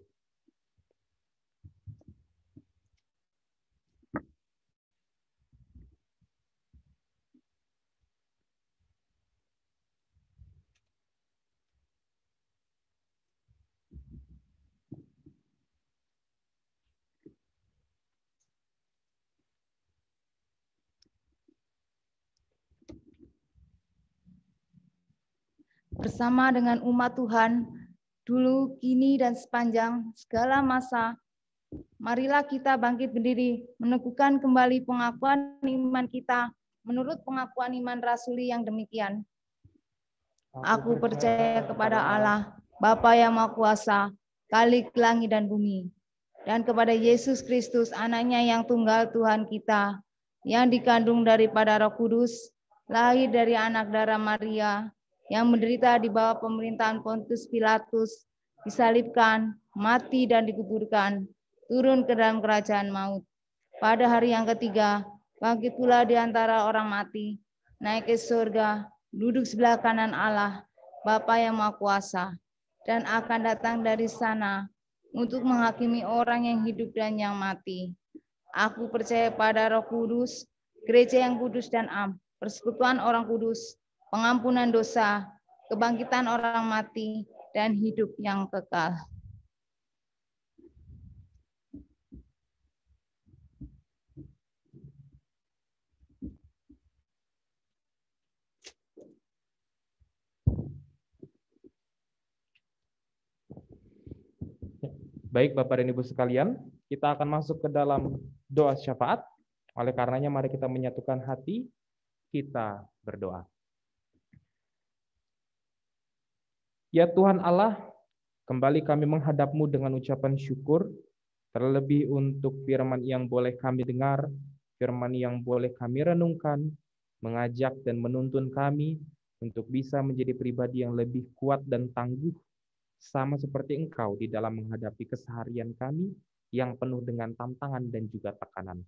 Bersama dengan umat Tuhan, dulu, kini, dan sepanjang segala masa, marilah kita bangkit berdiri, meneguhkan kembali pengakuan iman kita, menurut pengakuan iman rasuli yang demikian. Aku percaya kepada Allah, Bapa yang Maha Kuasa, Khalik langit dan bumi, dan kepada Yesus Kristus, anaknya yang tunggal Tuhan kita, yang dikandung daripada Roh Kudus, lahir dari anak darah Maria, yang menderita di bawah pemerintahan Pontius Pilatus, disalibkan, mati dan dikuburkan, turun ke dalam kerajaan maut. Pada hari yang ketiga, bangkit pula di antara orang mati, naik ke surga, duduk sebelah kanan Allah, Bapa yang Maha Kuasa, dan akan datang dari sana untuk menghakimi orang yang hidup dan yang mati. Aku percaya pada Roh Kudus, gereja yang kudus dan am, persekutuan orang kudus, pengampunan dosa, kebangkitan orang mati, dan hidup yang kekal. Baik Bapak dan Ibu sekalian, kita akan masuk ke dalam doa syafaat. Oleh karenanya mari kita menyatukan hati, kita berdoa. Ya Tuhan Allah, kembali kami menghadap-Mu dengan ucapan syukur, terlebih untuk firman yang boleh kami dengar, firman yang boleh kami renungkan, mengajak dan menuntun kami untuk bisa menjadi pribadi yang lebih kuat dan tangguh, sama seperti Engkau di dalam menghadapi keseharian kami yang penuh dengan tantangan dan juga tekanan.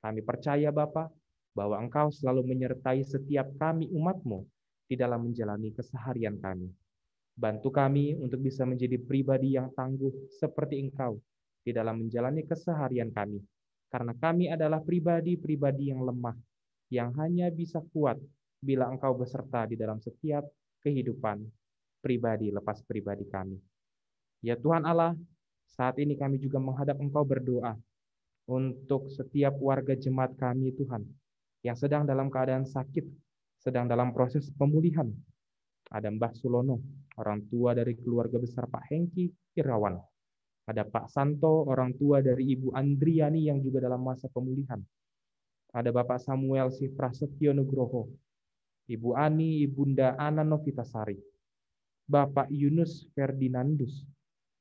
Kami percaya Bapa, bahwa Engkau selalu menyertai setiap kami umat-Mu di dalam menjalani keseharian kami. Bantu kami untuk bisa menjadi pribadi yang tangguh seperti Engkau di dalam menjalani keseharian kami. Karena kami adalah pribadi-pribadi yang lemah, yang hanya bisa kuat bila Engkau beserta di dalam setiap kehidupan pribadi lepas pribadi kami. Ya Tuhan Allah, saat ini kami juga menghadap Engkau berdoa untuk setiap warga jemaat kami Tuhan, yang sedang dalam keadaan sakit, sedang dalam proses pemulihan. Ada Mbah Sulono, orang tua dari keluarga besar Pak Hengki Irawan. Ada Pak Santo, orang tua dari Ibu Andriani yang juga dalam masa pemulihan. Ada Bapak Samuel Si Prasetyo Nugroho, Ibu Ani, Ibunda Ana Novitasari, Bapak Yunus Ferdinandus,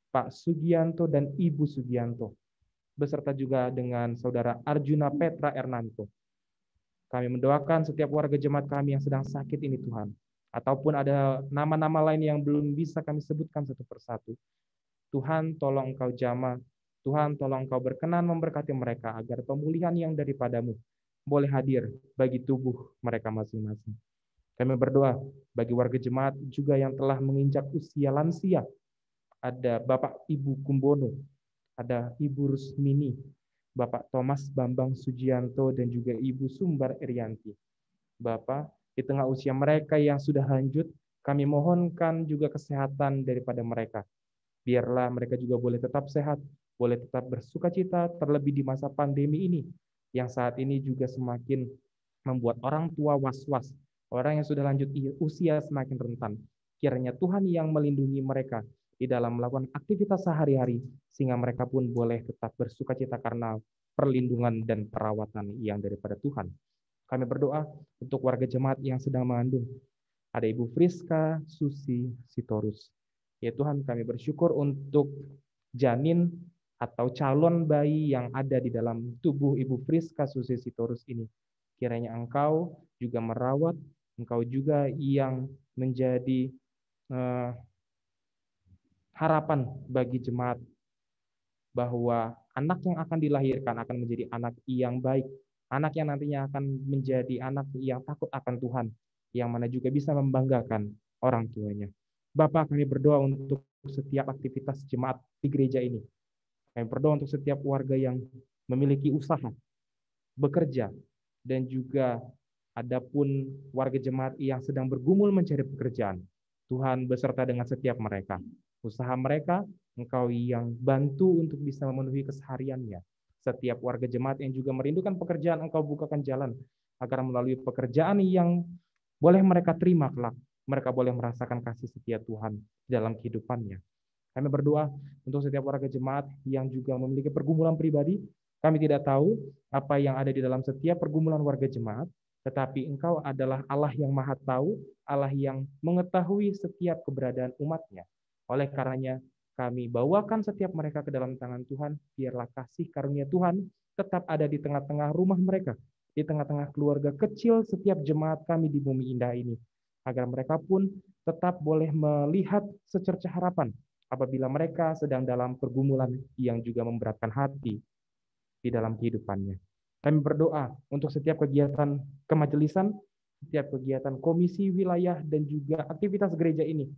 Pak Sugianto dan Ibu Sugianto, beserta juga dengan Saudara Arjuna Petra Ernanto. Kami mendoakan setiap warga jemaat kami yang sedang sakit ini Tuhan, ataupun ada nama-nama lain yang belum bisa kami sebutkan satu persatu. Tuhan tolong Engkau jamah, Tuhan tolong Engkau berkenan memberkati mereka agar pemulihan yang daripadamu boleh hadir bagi tubuh mereka masing-masing. Kami berdoa bagi warga jemaat juga yang telah menginjak usia lansia. Ada Bapak Ibu Kumbono, ada Ibu Rusmini, Bapak Thomas Bambang Sujianto, dan juga Ibu Sumbar Irianti. Bapak, di tengah usia mereka yang sudah lanjut, kami mohonkan juga kesehatan daripada mereka. Biarlah mereka juga boleh tetap sehat, boleh tetap bersukacita, terlebih di masa pandemi ini, yang saat ini juga semakin membuat orang tua was-was. Orang yang sudah lanjut usia semakin rentan. Kiranya Tuhan yang melindungi mereka di dalam melakukan aktivitas sehari-hari, sehingga mereka pun boleh tetap bersukacita karena perlindungan dan perawatan yang daripada Tuhan. Kami berdoa untuk warga jemaat yang sedang mengandung. Ada Ibu Friska Susi Sitorus. Ya Tuhan, kami bersyukur untuk janin atau calon bayi yang ada di dalam tubuh Ibu Friska Susi Sitorus ini. Kiranya Engkau juga merawat, Engkau juga yang menjadi harapan bagi jemaat bahwa anak yang akan dilahirkan akan menjadi anak yang baik, anak yang nantinya akan menjadi anak yang takut akan Tuhan, yang mana juga bisa membanggakan orang tuanya. Bapak, kami berdoa untuk setiap aktivitas jemaat di gereja ini. Kami berdoa untuk setiap warga yang memiliki usaha, bekerja, dan juga adapun warga jemaat yang sedang bergumul mencari pekerjaan. Tuhan beserta dengan setiap mereka. Usaha mereka, Engkau yang bantu untuk bisa memenuhi kesehariannya. Setiap warga jemaat yang juga merindukan pekerjaan, Engkau bukakan jalan agar melalui pekerjaan yang boleh mereka terima kelak, mereka boleh merasakan kasih setia Tuhan dalam kehidupannya. Kami berdoa untuk setiap warga jemaat yang juga memiliki pergumulan pribadi. Kami tidak tahu apa yang ada di dalam setiap pergumulan warga jemaat, tetapi Engkau adalah Allah yang Maha Tahu, Allah yang mengetahui setiap keberadaan umat-Nya. Oleh karenanya, kami bawakan setiap mereka ke dalam tangan Tuhan. Biarlah kasih karunia Tuhan tetap ada di tengah-tengah rumah mereka, di tengah-tengah keluarga kecil setiap jemaat kami di Bumi Indah ini, agar mereka pun tetap boleh melihat secercah harapan apabila mereka sedang dalam pergumulan yang juga memberatkan hati di dalam kehidupannya. Kami berdoa untuk setiap kegiatan kemajelisan, setiap kegiatan komisi wilayah, dan juga aktivitas gereja ini.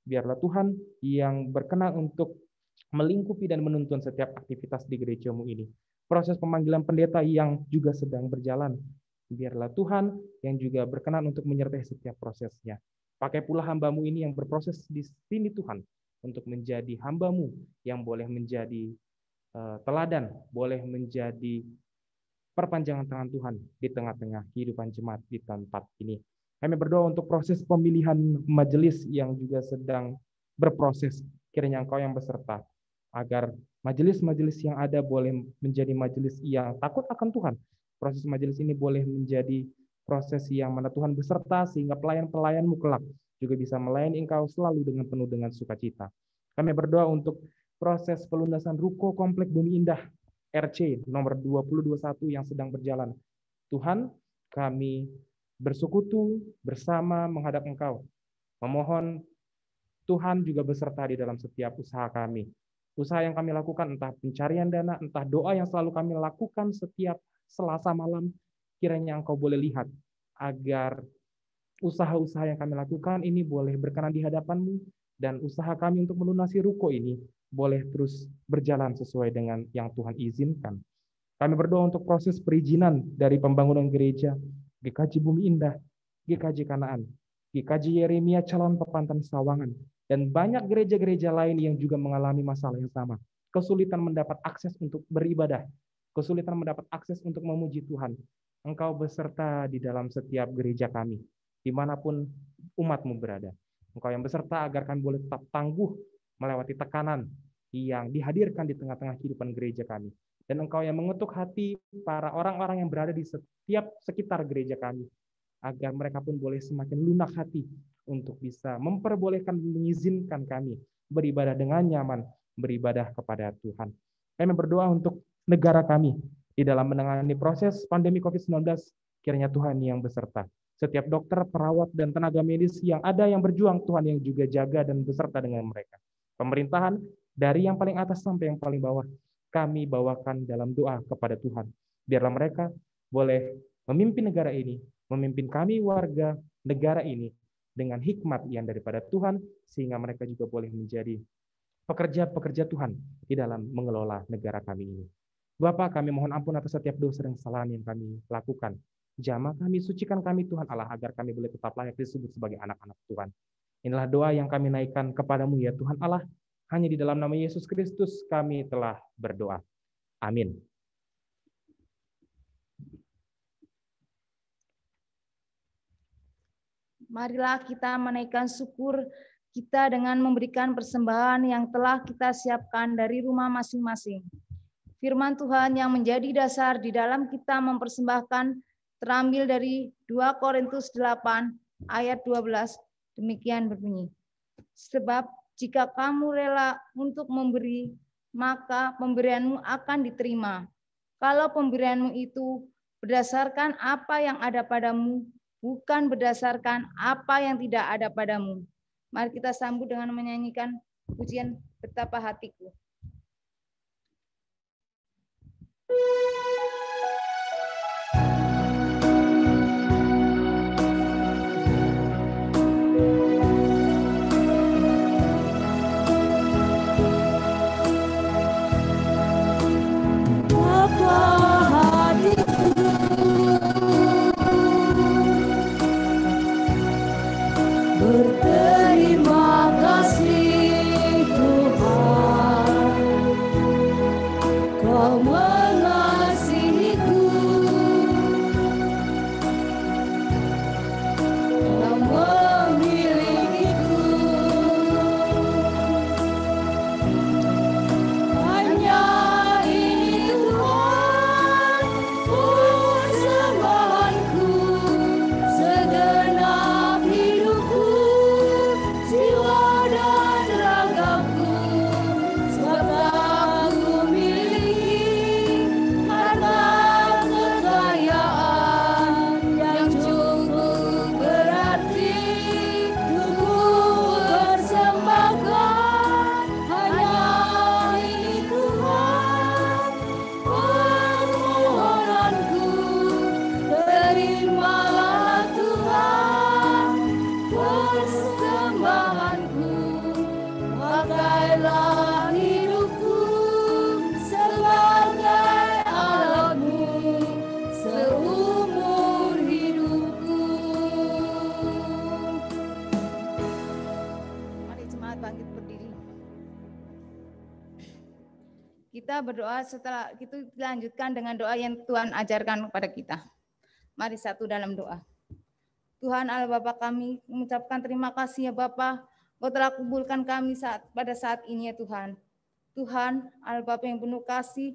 Biarlah Tuhan yang berkenan untuk melingkupi dan menuntun setiap aktivitas di gerejamu ini. Proses pemanggilan pendeta yang juga sedang berjalan. Biarlah Tuhan yang juga berkenan untuk menyertai setiap prosesnya. Pakai pula hamba-Mu ini yang berproses di sini Tuhan, untuk menjadi hamba-Mu yang boleh menjadi teladan, boleh menjadi perpanjangan tangan Tuhan di tengah-tengah kehidupan jemaat di tempat ini. Kami berdoa untuk proses pemilihan majelis yang juga sedang berproses. Kiranya Engkau yang beserta, agar majelis-majelis yang ada boleh menjadi majelis yang takut akan Tuhan. Proses majelis ini boleh menjadi proses yang mana Tuhan beserta, sehingga pelayan-pelayan-Mu kelak juga bisa melayani Engkau selalu dengan penuh dengan sukacita. Kami berdoa untuk proses pelunasan ruko Komplek Bumi Indah RC nomor 2021 yang sedang berjalan. Tuhan, kami bersekutu bersama menghadap Engkau, memohon Tuhan juga beserta di dalam setiap usaha kami. Usaha yang kami lakukan, entah pencarian dana, entah doa yang selalu kami lakukan setiap Selasa malam, kiranya Engkau boleh lihat, agar usaha-usaha yang kami lakukan ini boleh berkenan di hadapan-Mu, dan usaha kami untuk melunasi ruko ini boleh terus berjalan sesuai dengan yang Tuhan izinkan. Kami berdoa untuk proses perizinan dari pembangunan gereja GKJ Bumi Indah, GKJ Kanaan, GKJ Yeremia Calon Pepantan Sawangan, dan banyak gereja-gereja lain yang juga mengalami masalah yang sama. Kesulitan mendapat akses untuk beribadah, kesulitan mendapat akses untuk memuji Tuhan. Engkau beserta di dalam setiap gereja kami, dimanapun umat-Mu berada. Engkau yang beserta agar kami boleh tetap tangguh melewati tekanan yang dihadirkan di tengah-tengah kehidupan gereja kami. Dan Engkau yang mengetuk hati para orang-orang yang berada di setiap sekitar gereja kami, agar mereka pun boleh semakin lunak hati untuk bisa memperbolehkan dan mengizinkan kami beribadah dengan nyaman, beribadah kepada Tuhan. Kami berdoa untuk negara kami di dalam menangani proses pandemi COVID-19. Kiranya Tuhan yang beserta. Setiap dokter, perawat, dan tenaga medis yang ada yang berjuang, Tuhan yang juga jaga dan beserta dengan mereka. Pemerintahan dari yang paling atas sampai yang paling bawah, kami bawakan dalam doa kepada Tuhan. Biarlah mereka boleh memimpin negara ini, memimpin kami warga negara ini dengan hikmat yang daripada Tuhan, sehingga mereka juga boleh menjadi pekerja-pekerja Tuhan di dalam mengelola negara kami ini. Bapa, kami mohon ampun atas setiap dosa dan kesalahan yang kami lakukan. Jamah kami, sucikan kami Tuhan Allah, agar kami boleh tetap layak disebut sebagai anak-anak Tuhan. Inilah doa yang kami naikkan kepadamu ya Tuhan Allah. Hanya di dalam nama Yesus Kristus kami telah berdoa. Amin. Marilah kita menaikkan syukur kita dengan memberikan persembahan yang telah kita siapkan dari rumah masing-masing. Firman Tuhan yang menjadi dasar di dalam kita mempersembahkan terambil dari 2 Korintus 8 ayat 12. Demikian berbunyi. Sebab jika kamu rela untuk memberi, maka pemberianmu akan diterima. Kalau pemberianmu itu berdasarkan apa yang ada padamu, bukan berdasarkan apa yang tidak ada padamu. Mari kita sambut dengan menyanyikan pujian Betapa Hatiku. Berterima kasih Tuhan, Kau mengasihiku, Kau memilikiku. Hanya ini Tuhan, persembahanku, segenap hidupku, jiwa dan ragaku, sebab aku miliki harta kekayaan yang cukup berarti untuk persembahkan. Hanya ini Tuhan, permohonanku, terimalah Tuhan persembahanku, pakailah hidupku sebagai alatmu seumur hidupku. Mari jemaat bangkit berdiri. Kita berdoa setelah itu dilanjutkan dengan doa yang Tuhan ajarkan kepada kita. Mari satu dalam doa. Tuhan Allah Bapa kami mengucapkan terima kasih ya Bapa, Kau telah kumpulkan kami pada saat ini ya Tuhan. Tuhan Allah Bapa yang penuh kasih,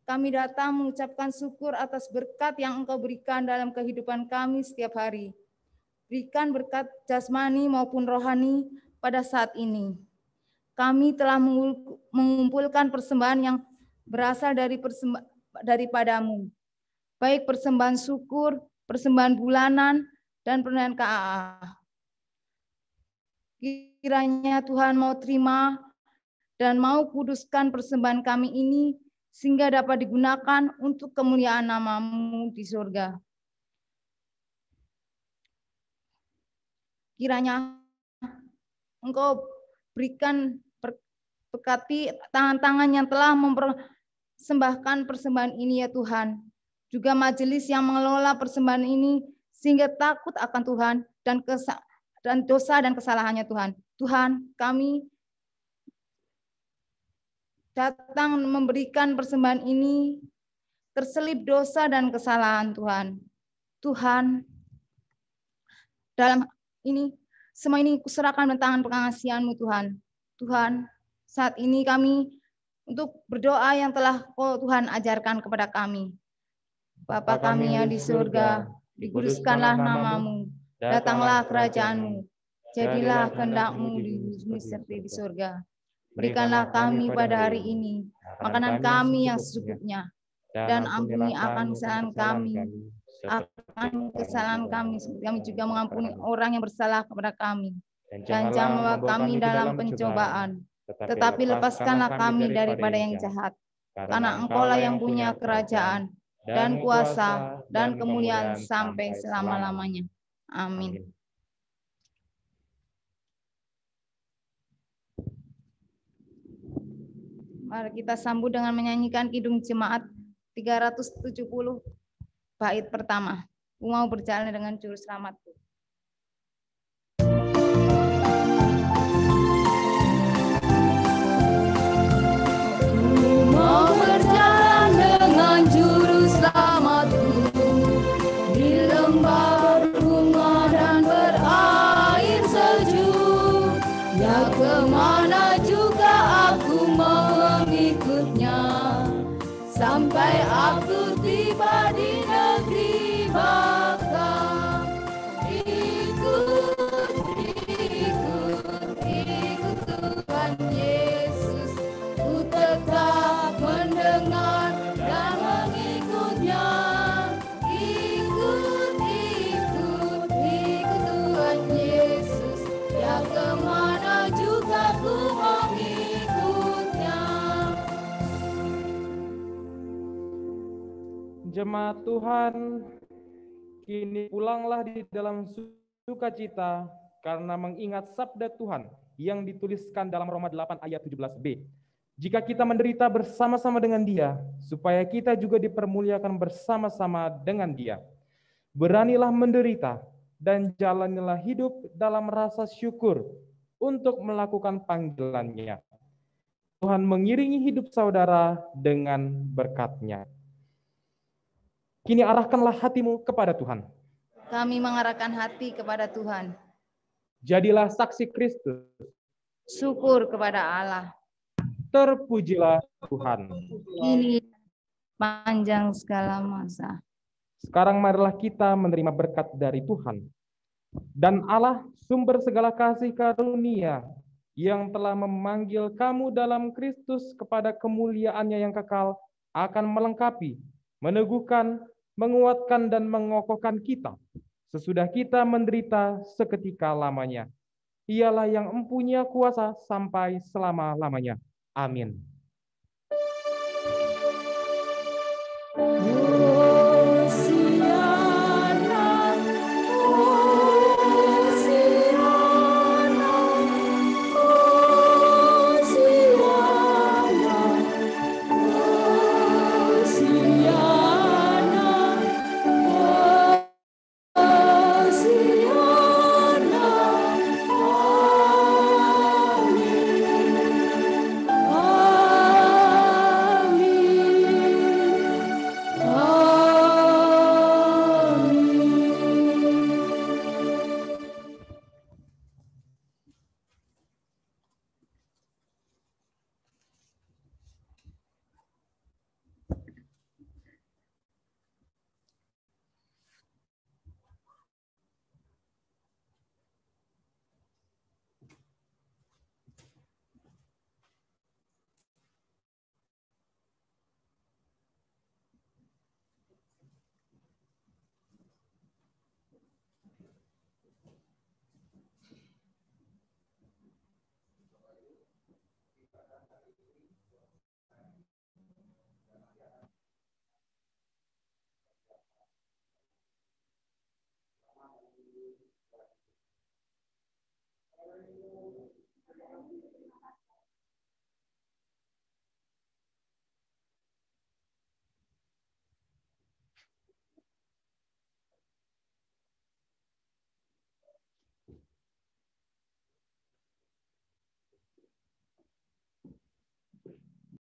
kami datang mengucapkan syukur atas berkat yang Engkau berikan dalam kehidupan kami setiap hari. Berikan berkat jasmani maupun rohani pada saat ini. Kami telah mengumpulkan persembahan yang berasal daripadamu, baik persembahan syukur, persembahan bulanan, dan persembahan KAA. Kiranya Tuhan mau terima dan mau kuduskan persembahan kami ini, sehingga dapat digunakan untuk kemuliaan nama-Mu di surga. Kiranya Engkau berikan berkati tangan-tangan yang telah mempersembahkan persembahan ini ya Tuhan. Juga majelis yang mengelola persembahan ini sehingga takut akan Tuhan dan dosa dan kesalahannya Tuhan. Tuhan, kami datang memberikan persembahan ini terselip dosa dan kesalahan Tuhan. Tuhan, dalam ini semua ini kuserahkan di tangan pengasihan-Mu Tuhan. Tuhan, saat ini kami untuk berdoa yang telah Tuhan ajarkan kepada kami. Bapa kami yang di surga, dikuduskanlah nama-Mu, datanglah kerajaan-Mu, jadilah kehendak-Mu di bumi seperti di surga. Berikanlah kami pada hari ini makanan kami yang secukupnya, dan ampuni akan kesalahan kami, seperti kami juga mengampuni orang yang bersalah kepada kami. Dan jangan membawa kami dalam pencobaan, tetapi lepaskanlah kami daripada yang jahat. Karena Engkaulah yang punya kerajaan, dan kuasa, dan kemuliaan sampai selama-lamanya. Amin. Mari kita sambut dengan menyanyikan Kidung Jemaat 370 bait pertama. Ku mau berjalan dengan juru selamatku. Mau berjalan dengan juru selamatku di lembah bunga dan berair sejuk. Ya kemana juga aku mau mengikutnya, sampai aku tiba di negeri baka. Ikut Tuhan Yesus, ku tetap mendengar dan mengikutnya. Ikut Tuhan Yesus, ya kemana juga ku mengikutnya. Jemaat Tuhan, kini pulanglah di dalam sukacita karena mengingat sabda Tuhan yang dituliskan dalam Roma 8 ayat 17b. Jika kita menderita bersama-sama dengan Dia, supaya kita juga dipermuliakan bersama-sama dengan Dia. Beranilah menderita dan jalanilah hidup dalam rasa syukur untuk melakukan panggilannya. Tuhan mengiringi hidup saudara dengan berkat-Nya. Kini arahkanlah hatimu kepada Tuhan. Kami mengarahkan hati kepada Tuhan. Jadilah saksi Kristus. Syukur kepada Allah. Terpujilah Tuhan. Kini panjang segala masa. Sekarang marilah kita menerima berkat dari Tuhan. Dan Allah, sumber segala kasih karunia, yang telah memanggil kamu dalam Kristus kepada kemuliaan-Nya yang kekal, akan melengkapi, meneguhkan, menguatkan, dan mengokohkan kita sesudah kita menderita seketika lamanya. Ialah yang mempunyai kuasa sampai selama-lamanya. Amin.